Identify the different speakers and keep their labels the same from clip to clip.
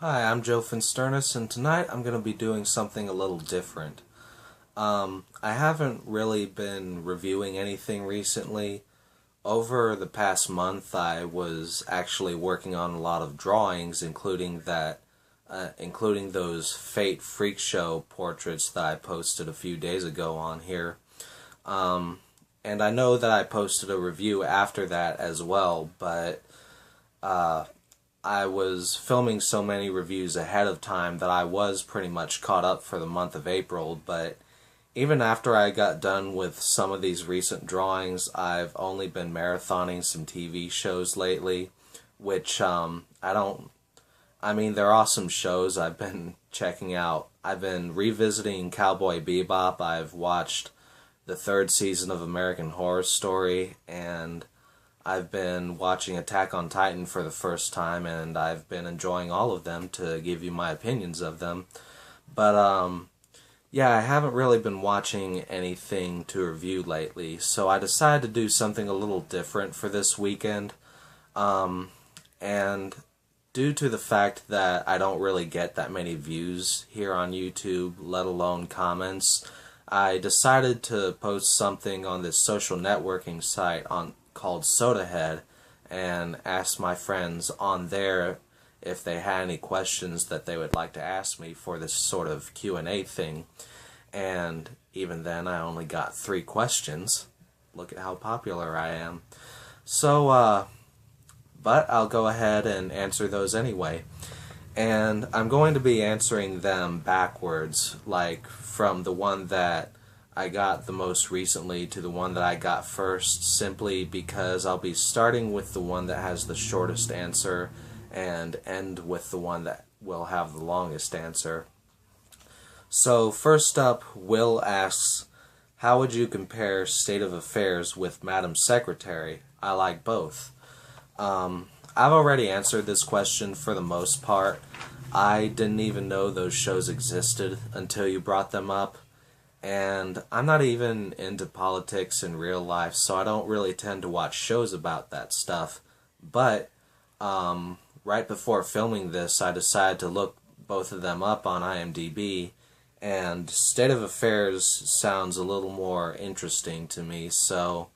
Speaker 1: Hi, I'm Joe Finsternis, and tonight I'm going to be doing something a little different. I haven't really been reviewing anything recently. Over the past month, I was actually working on a lot of drawings, including those Fate Freak Show portraits that I posted a few days ago on here. And I know that I posted a review after that as well, but uh, I was filming so many reviews ahead of time that I was pretty much caught up for the month of April, but even after I got done with some of these recent drawings, I've only been marathoning some TV shows lately, which they're awesome shows I've been checking out. I've been revisiting Cowboy Bebop. I've watched the third season of American Horror Story, and I've been watching Attack on Titan for the first time, and I've been enjoying all of them to give you my opinions of them. But, yeah, I haven't really been watching anything to review lately, so I decided to do something a little different for this weekend. And due to the fact that I don't really get that many views here on YouTube, let alone comments, I decided to post something on this social networking site called SodaHead and ask my friends on there if they had any questions that they would like to ask me for this sort of Q&A thing. And even then, I only got 3 questions. Look at how popular I am. So, but I'll go ahead and answer those anyway. And I'm going to be answering them backwards, like from the one that I got the most recently to the one that I got first, simply because I'll be starting with the one that has the shortest answer and end with the one that will have the longest answer. So first up, Will asks, how would you compare State of Affairs with Madam Secretary? I like both. I've already answered this question for the most part. I didn't even know those shows existed until you brought them up. And I'm not even into politics in real life, so I don't really tend to watch shows about that stuff. But right before filming this, I decided to look both of them up on IMDb, and State of Affairs sounds a little more interesting to me, so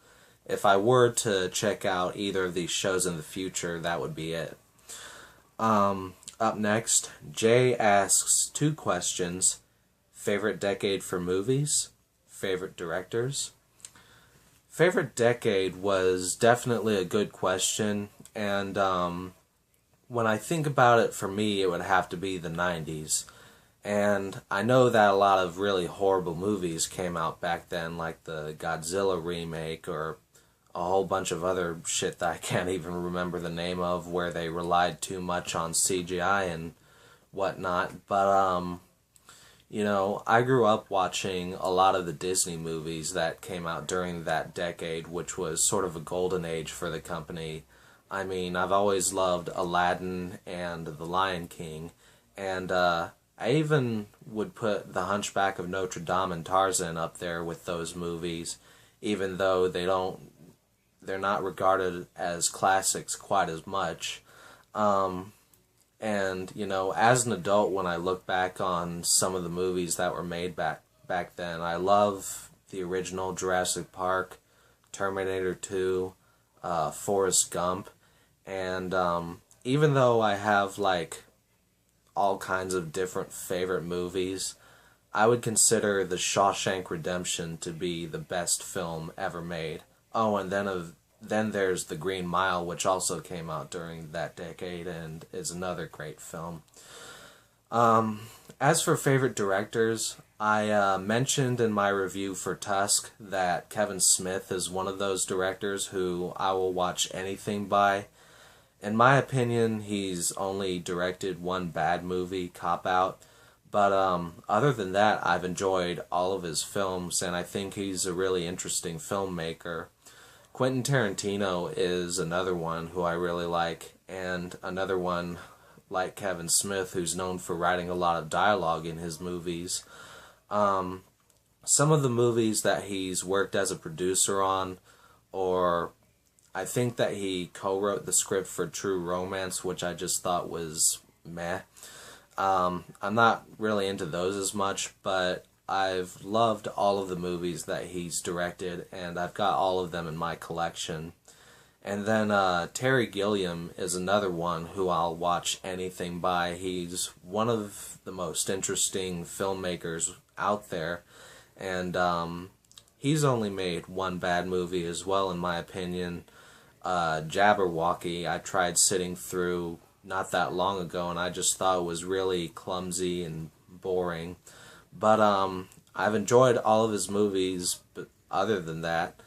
Speaker 1: if I were to check out either of these shows in the future, that would be it. Up next, Jay asks 2 questions. Favorite decade for movies? Favorite directors? Favorite decade was definitely a good question, and when I think about it, for me, it would have to be the 90s. And I know that a lot of really horrible movies came out back then, like the Godzilla remake or a whole bunch of other shit that I can't even remember the name of, where they relied too much on CGI and whatnot. But, I grew up watching a lot of the Disney movies that came out during that decade, which was sort of a golden age for the company. I mean, I've always loved Aladdin and The Lion King, and I even would put The Hunchback of Notre Dame and Tarzan up there with those movies, even though they're not regarded as classics quite as much. And, as an adult, when I look back on some of the movies that were made back then, I love the original Jurassic Park, Terminator 2, Forrest Gump, and even though I have, like, all kinds of different favorite movies, I would consider The Shawshank Redemption to be the best film ever made. Oh, and then there's The Green Mile, which also came out during that decade and is another great film. As for favorite directors, I mentioned in my review for Tusk that Kevin Smith is one of those directors who I will watch anything by. In my opinion, he's only directed one bad movie, Cop Out. But other than that, I've enjoyed all of his films, and I think he's a really interesting filmmaker. Quentin Tarantino is another one who I really like, and another one like Kevin Smith, who's known for writing a lot of dialogue in his movies. Some of the movies that he's worked as a producer on, or I think that he co-wrote the script for True Romance, which I just thought was meh. I'm not really into those as much, but I've loved all of the movies that he's directed, and I've got all of them in my collection. And then Terry Gilliam is another one who I'll watch anything by. He's one of the most interesting filmmakers out there, and he's only made one bad movie as well, in my opinion. Jabberwocky, I tried sitting through not that long ago, and I just thought it was really clumsy and boring. But I've enjoyed all of his movies, but other than that,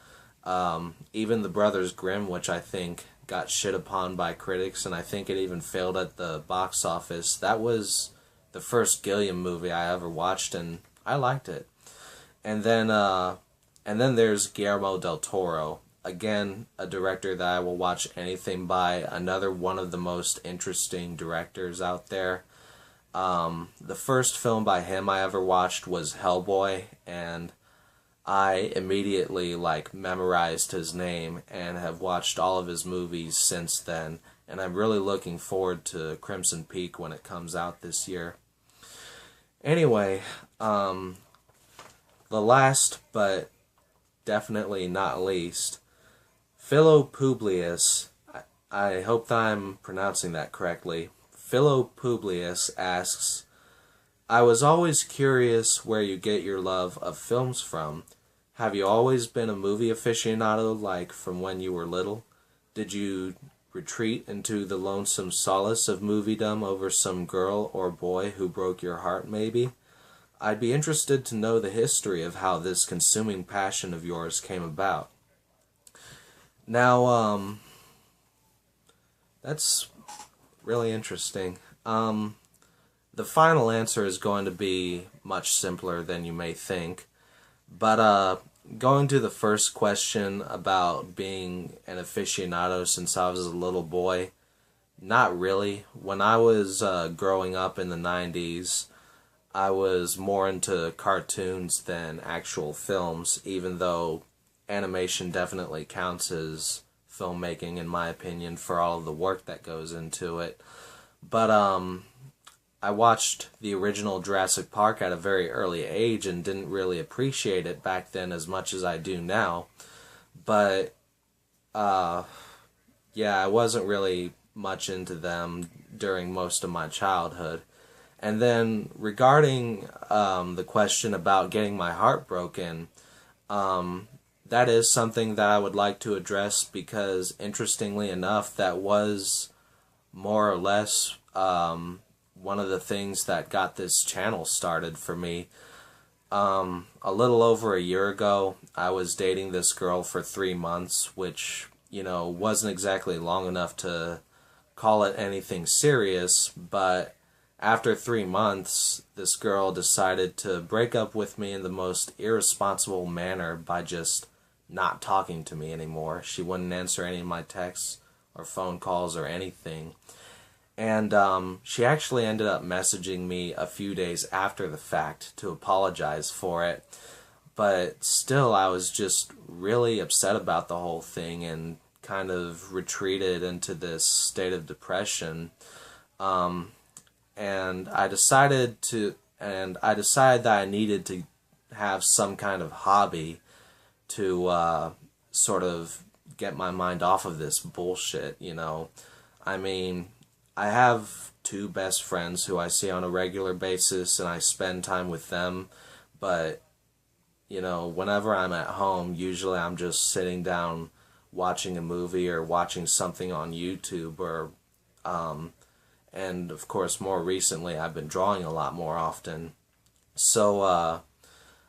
Speaker 1: even The Brothers Grimm, which I think got shit upon by critics, and I think it even failed at the box office, that was the first Gilliam movie I ever watched, and I liked it. And then there's Guillermo del Toro. Again, a director that I will watch anything by. Another one of the most interesting directors out there. The first film by him I ever watched was Hellboy, and I immediately memorized his name and have watched all of his movies since then. And I'm really looking forward to Crimson Peak when it comes out this year. Anyway, the last but definitely not least, Philopublius, I hope that I'm pronouncing that correctly. Philopublius asks, I was always curious where you get your love of films from. Have you always been a movie aficionado, from when you were little? Did you retreat into the lonesome solace of moviedom over some girl or boy who broke your heart, maybe? I'd be interested to know the history of how this consuming passion of yours came about. Now, that's really interesting. The final answer is going to be much simpler than you may think. But going to the first question about being an aficionado since I was a little boy, not really. When I was growing up in the 90s, I was more into cartoons than actual films, even though animation definitely counts as filmmaking, in my opinion, for all of the work that goes into it. But I watched the original Jurassic Park at a very early age and didn't really appreciate it back then as much as I do now. But yeah, I wasn't really much into them during most of my childhood. And then regarding the question about getting my heart broken, that is something that I would like to address because, interestingly enough, that was more or less one of the things that got this channel started for me. A little over a year ago, I was dating this girl for 3 months, which, wasn't exactly long enough to call it anything serious, but after 3 months, this girl decided to break up with me in the most irresponsible manner by just not talking to me anymore. She wouldn't answer any of my texts or phone calls or anything. And she actually ended up messaging me a few days after the fact to apologize for it. But still, I was just really upset about the whole thing and kind of retreated into this state of depression. And I decided that I needed to have some kind of hobby to sort of get my mind off of this bullshit, I mean, I have 2 best friends who I see on a regular basis, and I spend time with them, but, whenever I'm at home, usually I'm just sitting down watching a movie or watching something on YouTube, or, and of course, more recently, I've been drawing a lot more often. So,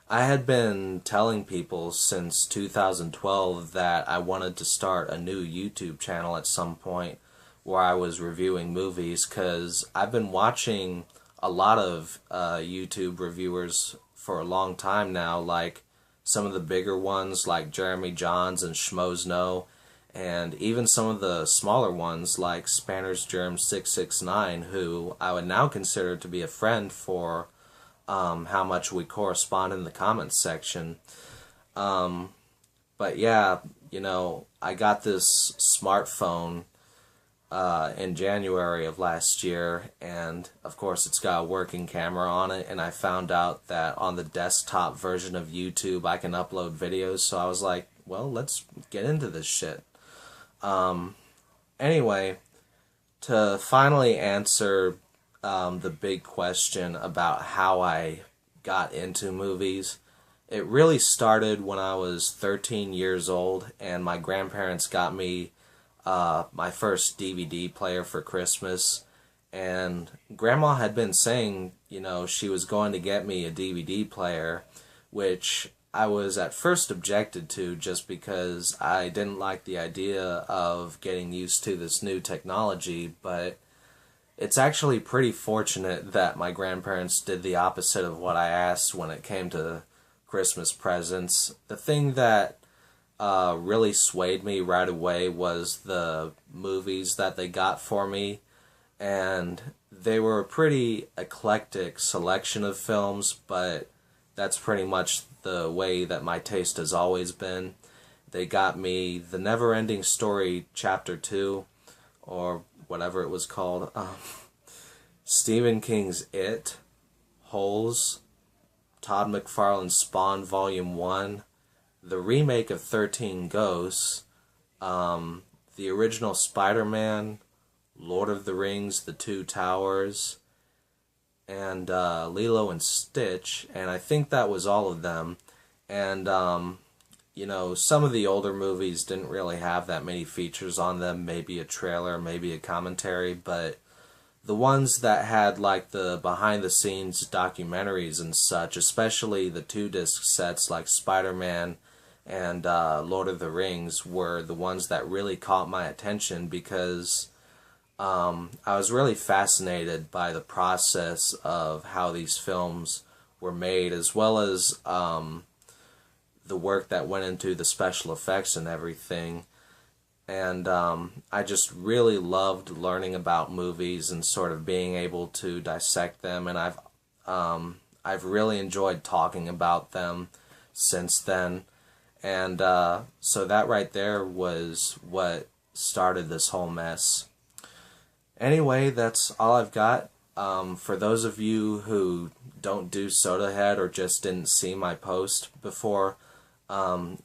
Speaker 1: I had been telling people since 2012 that I wanted to start a new YouTube channel at some point where I was reviewing movies, because I've been watching a lot of YouTube reviewers for a long time now, like some of the bigger ones like Jeremy Johns and Schmoes Know, and even some of the smaller ones like Spanners Germ 669, who I would now consider to be a friend for how much we correspond in the comments section. But yeah, I got this smartphone in January of last year, and of course it's got a working camera on it, and I found out that on the desktop version of YouTube I can upload videos, so I was like, well, let's get into this shit. Anyway, to finally answer the big question about how I got into movies, it really started when I was 13 years old, and my grandparents got me my first DVD player for Christmas, and Grandma had been saying, you know, she was going to get me a DVD player, which I was at first objected to just because I didn't like the idea of getting used to this new technology, but it's actually pretty fortunate that my grandparents did the opposite of what I asked when it came to Christmas presents. The thing that really swayed me right away was the movies that they got for me, and they were a pretty eclectic selection of films, but that's pretty much the way that my taste has always been. They got me The Neverending Story Chapter 2, or whatever it was called, Stephen King's It, Holes, Todd McFarlane's Spawn Volume 1, the remake of 13 Ghosts, the original Spider-Man, Lord of the Rings, The Two Towers, and Lilo and Stitch, and I think that was all of them. And, you know, some of the older movies didn't really have that many features on them, maybe a trailer, maybe a commentary, but the ones that had like the behind-the-scenes documentaries and such, especially the 2-disc sets like Spider-Man and Lord of the Rings, were the ones that really caught my attention because I was really fascinated by the process of how these films were made, as well as the work that went into the special effects and everything. And I just really loved learning about movies and sort of being able to dissect them, and I've really enjoyed talking about them since then. And so that right there was what started this whole mess. Anyway, that's all I've got. For those of you who don't do Sodahead or just didn't see my post before,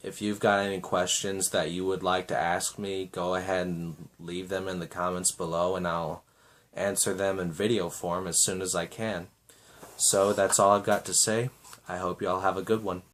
Speaker 1: if you've got any questions that you would like to ask me, go ahead and leave them in the comments below, and I'll answer them in video form as soon as I can. So that's all I've got to say. I hope you all have a good one.